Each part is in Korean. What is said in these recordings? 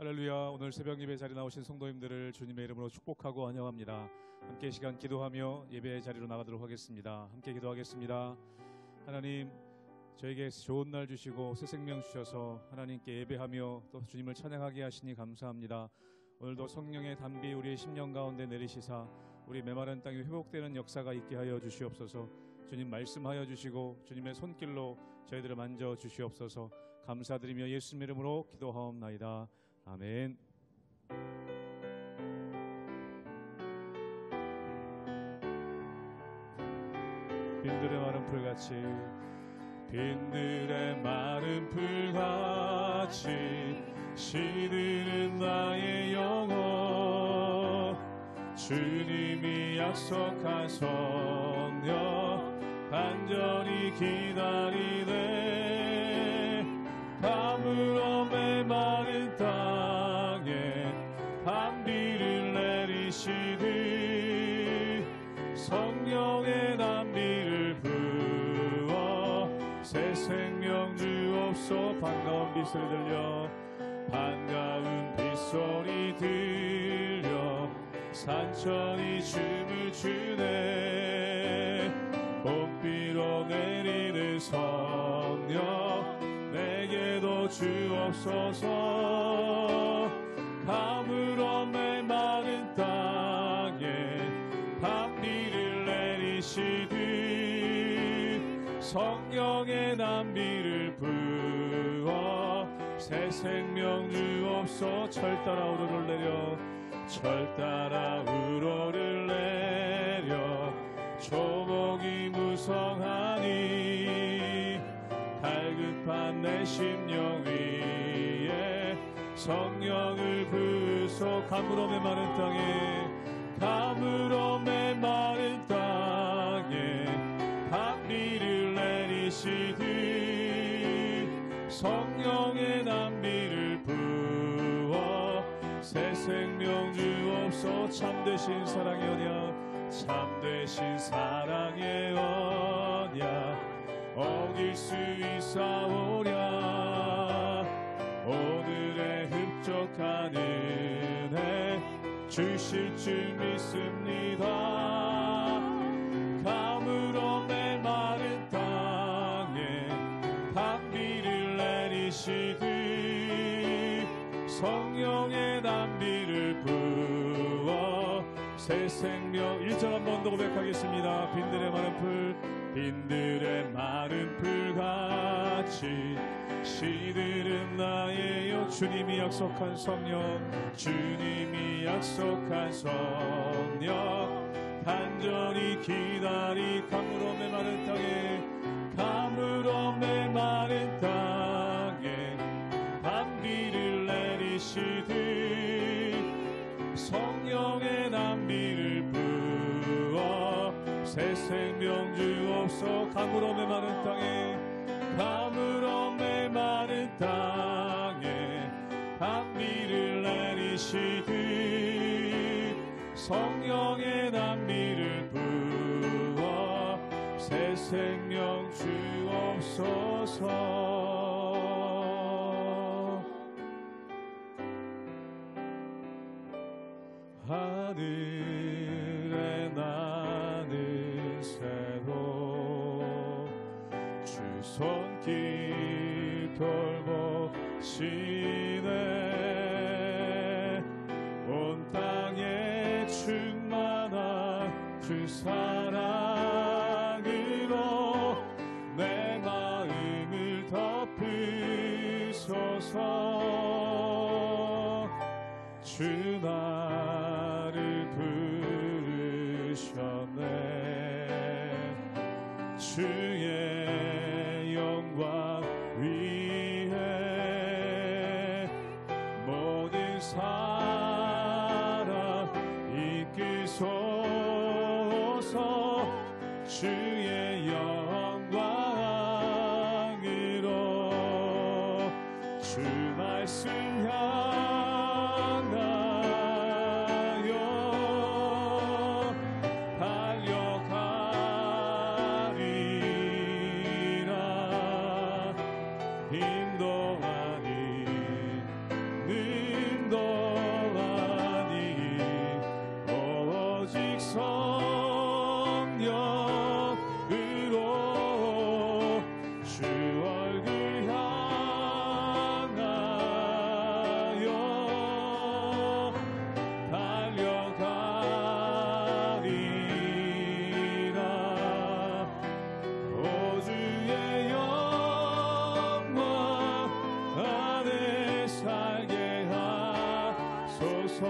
할렐루야. 오늘 새벽 예배 자리에 나오신 성도님들을 주님의 이름으로 축복하고 환영합니다. 함께 시간 기도하며 예배 자리로 나가도록 하겠습니다. 함께 기도하겠습니다. 하나님, 저에게 좋은 날 주시고 새 생명 주셔서 하나님께 예배하며 또 주님을 찬양하게 하시니 감사합니다. 오늘도 성령의 단비 우리의 심령 가운데 내리시사 우리 메마른 땅이 회복되는 역사가 있게 하여 주시옵소서. 주님 말씀하여 주시고 주님의 손길로 저희들을 만져 주시옵소서. 감사드리며 예수님 이름으로 기도하옵나이다. 아멘. 빈들의 마른 풀같이 빈들의 마른 풀같이 시드는 나의 영혼 주님이 약속한 성령 간절히 기다리네 가물어 메마른 땅에 단비를 내리시듯 성령의 단비를 부어 새 생명 주옵소. 반가운 빗소리 들려 반가운 빗소리 들려 산천이 춤을 추네 봄비로 내리는 성령 내게도 주옵소서. 가물어 메마른 땅에 단비를 내리시듯 성령의 단비를 부어 새 생명 주옵소. 철 따라 우러를 내려 철 따라 우러를 내려 초목이 무성하니 갈급한 내 심령 위에 성령을 부소. 가물어 메마른 땅에 가물어 메마른 땅에 단비를 내리시듯 성령의 단비를 부어 새 생명 주옵소. 참되신 사랑의 언약 참되신 사랑의 언약 어길 수 있사오랴. 오늘의 흡족한 은혜 주실 줄 믿습니다. 가물어 메마른 땅에 단비를 내리시듯 성령의 단비를 부어 새 생명. 1절 한 번 더 고백하겠습니다. 빈들의 마른 풀 빈들의 마른 풀같이 시들은 나의 영 주님이 약속한 성령 주님이 약속한 성령 간절히 기다리 가물어 메마른 땅에 가물어 메마른 땅에 단비를 내리시듯 성령의 단비를 부어 새 생명 주옵소. 가물어 메마른 땅에 가물어 메마른 땅에 단비를 내리시듯 성령의 단비를 부어 새 생명 주옵소서. 하늘에 나는 새로 주 손길 돌보시네 온 땅에 충만한 주 사랑으로 내 마음을 덮으소서. 주 나를 부르셨네 주의 영광 위에 모든 사람 이끄소서. 주의 영광으로 주 말씀 향하여 달려가리라. 인도하니 늘 성령으로 주 얼굴 향하여 달려가리라. 오 주의 영광 안에 살게 하소서.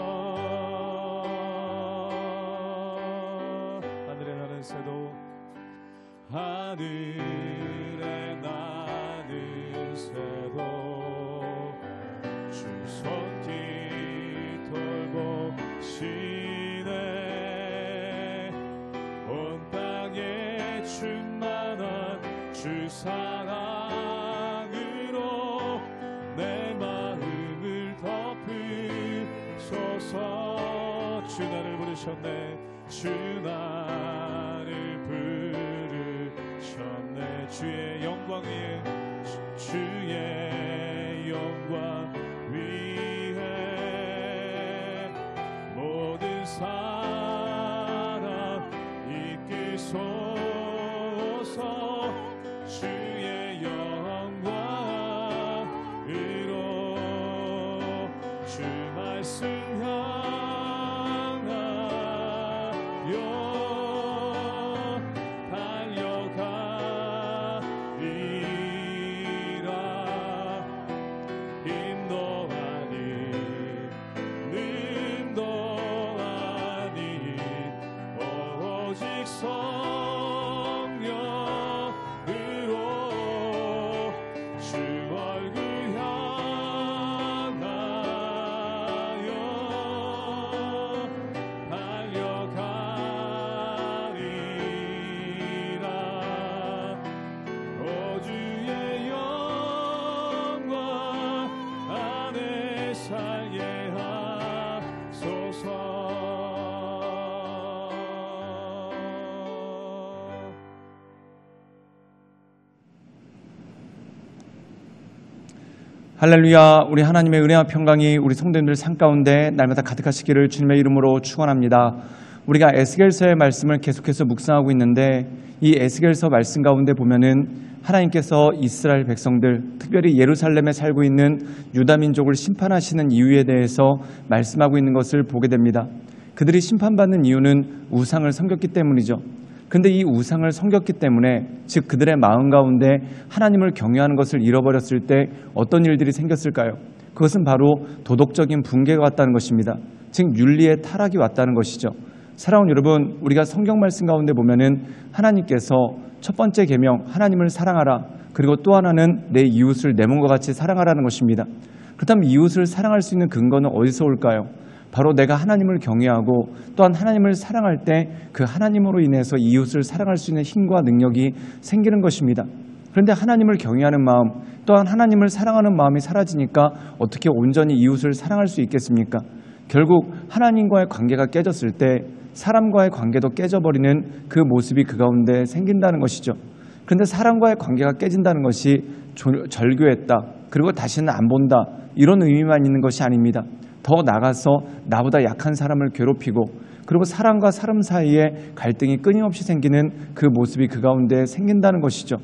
하늘에 나는 새도 하늘에 나는 새도 주 손길 돌보시네. 온 땅에 충만한 주 사랑으로 내 마음을 덮으소서. 주 나를 부르셨네. 주 나를 부르셨네. 주의 영광 위에 주의 영광 위에 모든 사람 이끄소서. 주의 영광으로 주 말씀 향하여 달려가리라. 힘도 아닌 능도 아닌 오직 성령으로 주 얼굴 향하여 달려가리라. 오 주의 영광 안에 살게 하소서. 할렐루야. 우리 하나님의 은혜와 평강이 우리 성도님들 삶 가운데 날마다 가득하시기를 주님의 이름으로 축원합니다. 우리가 에스겔서의 말씀을 계속해서 묵상하고 있는데 이 에스겔서 말씀 가운데 보면은 하나님께서 이스라엘 백성들, 특별히 예루살렘에 살고 있는 유다 민족을 심판하시는 이유에 대해서 말씀하고 있는 것을 보게 됩니다. 그들이 심판받는 이유는 우상을 섬겼기 때문이죠. 근데 이 우상을 섬겼기 때문에, 즉 그들의 마음 가운데 하나님을 경외하는 것을 잃어버렸을 때 어떤 일들이 생겼을까요? 그것은 바로 도덕적인 붕괴가 왔다는 것입니다. 즉 윤리의 타락이 왔다는 것이죠. 사랑하는 여러분, 우리가 성경 말씀 가운데 보면은 하나님께서 첫 번째 계명 하나님을 사랑하라, 그리고 또 하나는 내 이웃을 내 몸과 같이 사랑하라는 것입니다. 그렇다면 이웃을 사랑할 수 있는 근거는 어디서 올까요? 바로 내가 하나님을 경외하고 또한 하나님을 사랑할 때 그 하나님으로 인해서 이웃을 사랑할 수 있는 힘과 능력이 생기는 것입니다. 그런데 하나님을 경외하는 마음, 또한 하나님을 사랑하는 마음이 사라지니까 어떻게 온전히 이웃을 사랑할 수 있겠습니까? 결국 하나님과의 관계가 깨졌을 때 사람과의 관계도 깨져버리는 그 모습이 그 가운데 생긴다는 것이죠. 그런데 사람과의 관계가 깨진다는 것이 절교했다, 그리고 다시는 안 본다, 이런 의미만 있는 것이 아닙니다. 더 나가서 나보다 약한 사람을 괴롭히고, 그리고 사람과 사람 사이에 갈등이 끊임없이 생기는 그 모습이 그 가운데 생긴다는 것이죠.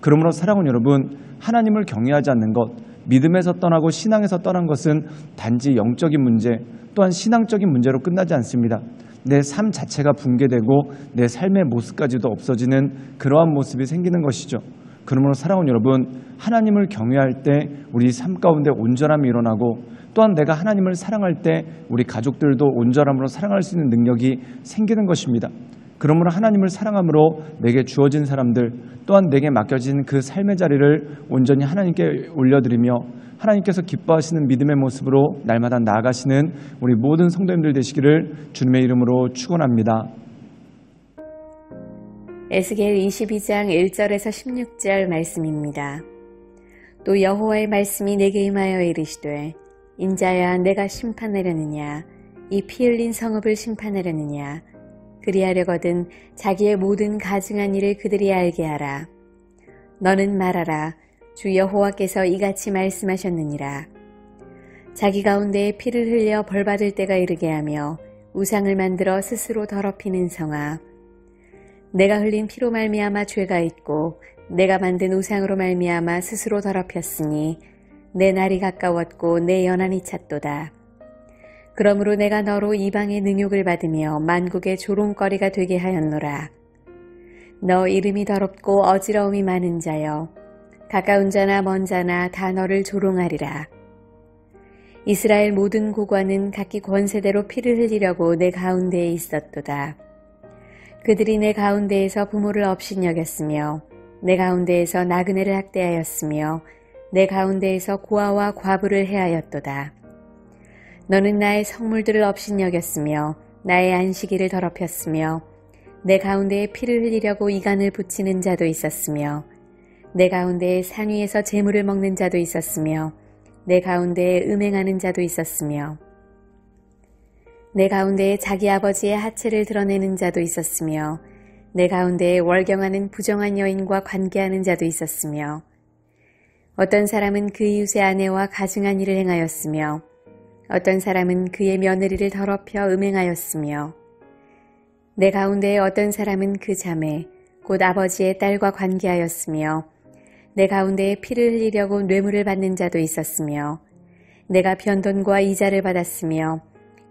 그러므로 사랑하는 여러분, 하나님을 경외하지 않는 것, 믿음에서 떠나고 신앙에서 떠난 것은 단지 영적인 문제, 또한 신앙적인 문제로 끝나지 않습니다. 내 삶 자체가 붕괴되고 내 삶의 모습까지도 없어지는 그러한 모습이 생기는 것이죠. 그러므로 사랑하는 여러분, 하나님을 경외할 때 우리 삶 가운데 온전함이 일어나고, 또한 내가 하나님을 사랑할 때 우리 가족들도 온전함으로 사랑할 수 있는 능력이 생기는 것입니다. 그러므로 하나님을 사랑함으로 내게 주어진 사람들, 또한 내게 맡겨진 그 삶의 자리를 온전히 하나님께 올려드리며 하나님께서 기뻐하시는 믿음의 모습으로 날마다 나아가시는 우리 모든 성도님들 되시기를 주님의 이름으로 축원합니다. 에스겔 22장 1절에서 16절 말씀입니다. 또 여호와의 말씀이 내게 임하여 이르시되, 인자야, 내가 심판하려느냐? 이 피 흘린 성읍을 심판하려느냐? 그리하려거든 자기의 모든 가증한 일을 그들이 알게 하라. 너는 말하라. 주 여호와께서 이같이 말씀하셨느니라. 자기 가운데에 피를 흘려 벌받을 때가 이르게 하며 우상을 만들어 스스로 더럽히는 성아, 내가 흘린 피로 말미암아 죄가 있고 내가 만든 우상으로 말미암아 스스로 더럽혔으니 내 날이 가까웠고 내 연한이 찼도다. 그러므로 내가 너로 이방의 능욕을 받으며 만국의 조롱거리가 되게 하였노라. 너 이름이 더럽고 어지러움이 많은 자여 가까운 자나 먼 자나 다 너를 조롱하리라. 이스라엘 모든 고관은 각기 권세대로 피를 흘리려고 내 가운데에 있었도다. 그들이 내 가운데에서 부모를 업신여겼으며 내 가운데에서 나그네를 학대하였으며 내 가운데에서 고아와 과부를 해하였도다. 너는 나의 성물들을 업신여겼으며 나의 안식일을 더럽혔으며 내 가운데에 피를 흘리려고 이간을 붙이는 자도 있었으며 내 가운데에 산 위에서 재물을 먹는 자도 있었으며 내 가운데에 음행하는 자도 있었으며 내 가운데에 자기 아버지의 하체를 드러내는 자도 있었으며 내 가운데에 월경하는 부정한 여인과 관계하는 자도 있었으며 어떤 사람은 그 이웃의 아내와 가증한 일을 행하였으며 어떤 사람은 그의 며느리를 더럽혀 음행하였으며 내 가운데에 어떤 사람은 그 자매 곧 아버지의 딸과 관계하였으며 내 가운데에 피를 흘리려고 뇌물을 받는 자도 있었으며 내가 변돈과 이자를 받았으며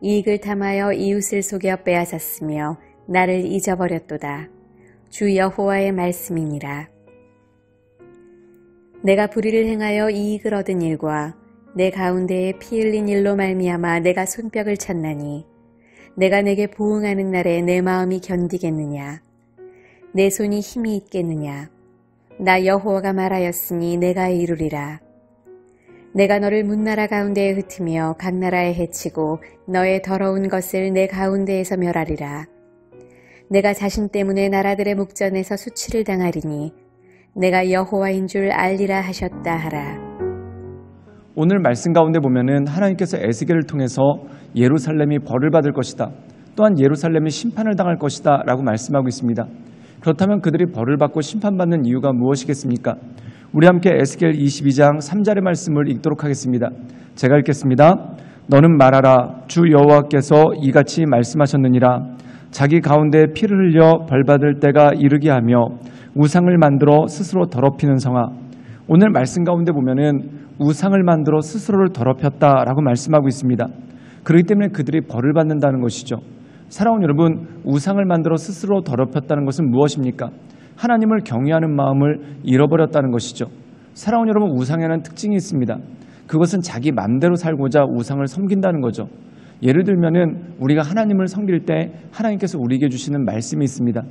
이익을 탐하여 이웃을 속여 빼앗았으며 나를 잊어버렸도다. 주 여호와의 말씀이니라. 내가 불의를 행하여 이익을 얻은 일과 내 가운데에 피 흘린 일로 말미암아 내가 손뼉을 쳤나니 내가 내게 보응하는 날에 내 마음이 견디겠느냐? 내 손이 힘이 있겠느냐? 나 여호와가 말하였으니 내가 이루리라. 내가 너를 문나라 가운데에 흩으며 각 나라에 해치고 너의 더러운 것을 내 가운데에서 멸하리라. 내가 자신 때문에 나라들의 목전에서 수치를 당하리니 내가 여호와인 줄 알리라 하셨다 하라. 오늘 말씀 가운데 보면은 하나님께서 에스겔을 통해서 예루살렘이 벌을 받을 것이다. 또한 예루살렘이 심판을 당할 것이다 라고 말씀하고 있습니다. 그렇다면 그들이 벌을 받고 심판받는 이유가 무엇이겠습니까? 우리 함께 에스겔 22장 3절의 말씀을 읽도록 하겠습니다. 제가 읽겠습니다. 너는 말하라. 주 여호와께서 이같이 말씀하셨느니라. 자기 가운데 피를 흘려 벌받을 때가 이르게 하며 우상을 만들어 스스로 더럽히는 성아. 오늘 말씀 가운데 보면은 우상을 만들어 스스로를 더럽혔다라고 말씀하고 있습니다. 그렇기 때문에 그들이 벌을 받는다는 것이죠. 사랑하는 여러분, 우상을 만들어 스스로 더럽혔다는 것은 무엇입니까? 하나님을 경외하는 마음을 잃어버렸다는 것이죠. 사랑하는 여러분, 우상에는 특징이 있습니다. 그것은 자기 마음대로 살고자 우상을 섬긴다는 거죠. 예를 들면은 우리가 하나님을 섬길 때 하나님께서 우리에게 주시는 말씀이 있습니다.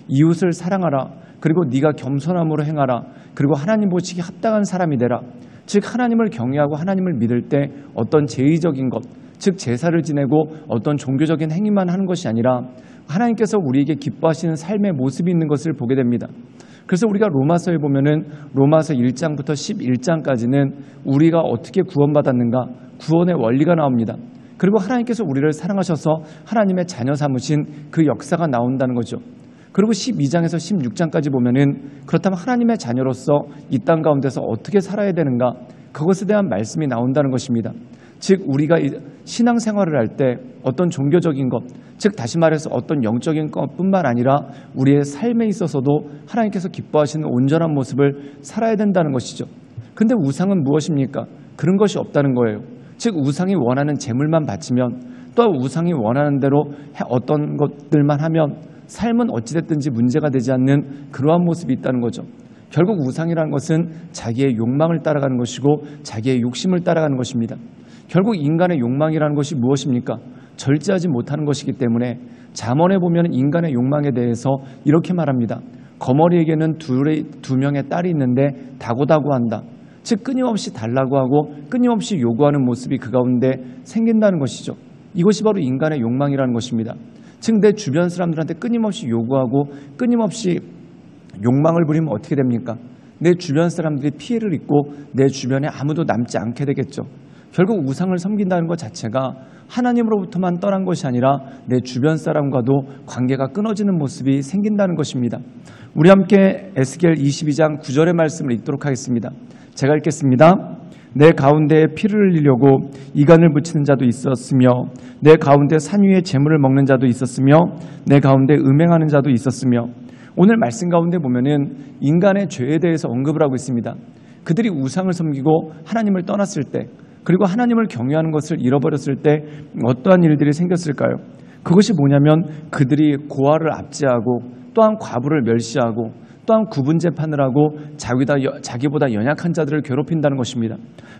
이웃을 사랑하라. 그리고 네가 겸손함으로 행하라. 그리고 하나님 보시기에 합당한 사람이 되라. 즉 하나님을 경외하고 하나님을 믿을 때 어떤 제의적인 것, 즉 제사를 지내고 어떤 종교적인 행위만 하는 것이 아니라 하나님께서 우리에게 기뻐하시는 삶의 모습이 있는 것을 보게 됩니다. 그래서 우리가 로마서에 보면은 로마서 1장부터 11장까지는 우리가 어떻게 구원받았는가, 구원의 원리가 나옵니다. 그리고 하나님께서 우리를 사랑하셔서 하나님의 자녀 삼으신 그 역사가 나온다는 거죠. 그리고 12장에서 16장까지 보면은 그렇다면 하나님의 자녀로서 이 땅 가운데서 어떻게 살아야 되는가, 그것에 대한 말씀이 나온다는 것입니다. 즉 우리가 신앙생활을 할 때 어떤 종교적인 것, 즉 다시 말해서 어떤 영적인 것뿐만 아니라 우리의 삶에 있어서도 하나님께서 기뻐하시는 온전한 모습을 살아야 된다는 것이죠. 근데 우상은 무엇입니까? 그런 것이 없다는 거예요. 즉 우상이 원하는 재물만 바치면, 또 우상이 원하는 대로 어떤 것들만 하면 삶은 어찌됐든지 문제가 되지 않는 그러한 모습이 있다는 거죠. 결국 우상이라는 것은 자기의 욕망을 따라가는 것이고 자기의 욕심을 따라가는 것입니다. 결국 인간의 욕망이라는 것이 무엇입니까? 절제하지 못하는 것이기 때문에 잠언에 보면 인간의 욕망에 대해서 이렇게 말합니다. 거머리에게는 두 명의 딸이 있는데 다고다고한다. 즉 끊임없이 달라고 하고 끊임없이 요구하는 모습이 그 가운데 생긴다는 것이죠. 이것이 바로 인간의 욕망이라는 것입니다. 즉 내 주변 사람들한테 끊임없이 요구하고 끊임없이 욕망을 부리면 어떻게 됩니까? 내 주변 사람들이 피해를 입고 내 주변에 아무도 남지 않게 되겠죠. 결국 우상을 섬긴다는 것 자체가 하나님으로부터만 떠난 것이 아니라 내 주변 사람과도 관계가 끊어지는 모습이 생긴다는 것입니다. 우리 함께 에스겔 22장 9절의 말씀을 읽도록 하겠습니다. 제가 읽겠습니다. 내 가운데에 피를 흘리려고 이간을 붙이는 자도 있었으며 내 가운데 산 위에 재물을 먹는 자도 있었으며 내 가운데 음행하는 자도 있었으며 오늘 말씀 가운데 보면은 인간의 죄에 대해서 언급을 하고 있습니다. 그들이 우상을 섬기고 하나님을 떠났을 때, 그리고 하나님을 경외하는 것을 잃어버렸을 때 어떠한 일들이 생겼을까요? 그것이 뭐냐면 그들이 고아를 압제하고 또한 과부를 멸시하고 또한 구분 재판을 하고 자기보다 연약한 자들을 괴롭힌다는 것입니다.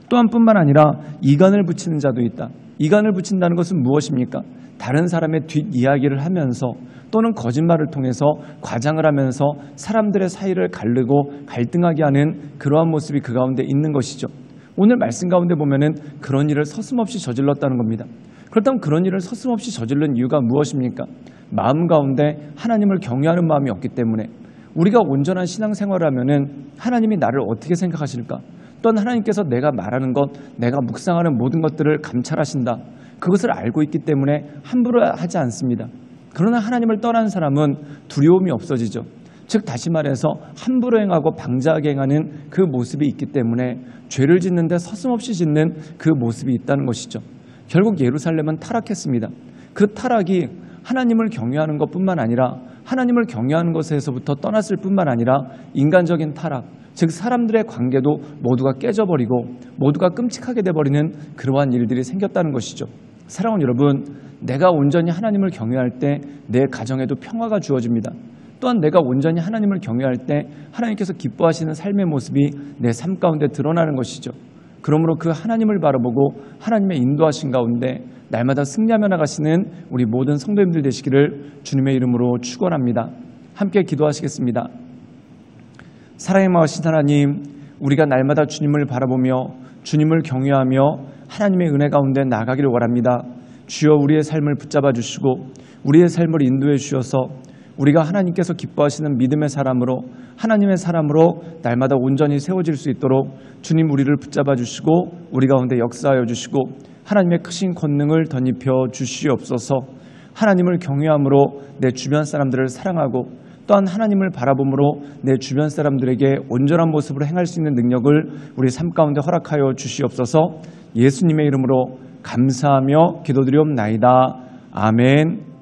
또한 뿐만 아니라 이간을 붙이는 자도 있다. 이간을 붙인다는 것은 무엇입니까? 다른 사람의 뒷이야기를 하면서 또는 거짓말을 통해서 과장을 하면서 사람들의 사이를 가르고 갈등하게 하는 그러한 모습이 그 가운데 있는 것이죠. 오늘 말씀 가운데 보면은 그런 일을 서슴없이 저질렀다는 겁니다. 그렇다면 그런 일을 서슴없이 저지른 이유가 무엇입니까? 마음 가운데 하나님을 경외하는 마음이 없기 때문에. 우리가 온전한 신앙생활을 하면은 하나님이 나를 어떻게 생각하실까? 또한 하나님께서 내가 말하는 것, 내가 묵상하는 모든 것들을 감찰하신다. 그것을 알고 있기 때문에 함부로 하지 않습니다. 그러나 하나님을 떠난 사람은 두려움이 없어지죠. 즉 다시 말해서 함부로 행하고 방자하게 행하는 그 모습이 있기 때문에 죄를 짓는데 서슴없이 짓는 그 모습이 있다는 것이죠. 결국 예루살렘은 타락했습니다. 그 타락이 하나님을 경외하는 것뿐만 아니라 하나님을 경외하는 것에서부터 떠났을 뿐만 아니라 인간적인 타락, 즉 사람들의 관계도 모두가 깨져버리고 모두가 끔찍하게 돼버리는 그러한 일들이 생겼다는 것이죠. 사랑하는 여러분, 내가 온전히 하나님을 경외할 때 내 가정에도 평화가 주어집니다. 또한 내가 온전히 하나님을 경외할 때 하나님께서 기뻐하시는 삶의 모습이 내 삶 가운데 드러나는 것이죠. 그러므로 그 하나님을 바라보고 하나님의 인도하신 가운데 날마다 승리하며 나가시는 우리 모든 성도님들 되시기를 주님의 이름으로 축원합니다. 함께 기도하시겠습니다. 사랑의 마으신 하나님, 우리가 날마다 주님을 바라보며 주님을 경외하며 하나님의 은혜 가운데 나가기를 원합니다. 주여 우리의 삶을 붙잡아 주시고 우리의 삶을 인도해 주셔서 우리가 하나님께서 기뻐하시는 믿음의 사람으로 하나님의 사람으로 날마다 온전히 세워질 수 있도록 주님 우리를 붙잡아 주시고 우리 가운데 역사하여 주시고 하나님의 크신 권능을 덧입혀 주시옵소서. 하나님을 경외함으로 내 주변 사람들을 사랑하고 또한 하나님을 바라봄으로 내 주변 사람들에게 온전한 모습으로 행할 수 있는 능력을 우리 삶 가운데 허락하여 주시옵소서. 예수님의 이름으로 감사하며 기도드리옵나이다. 아멘.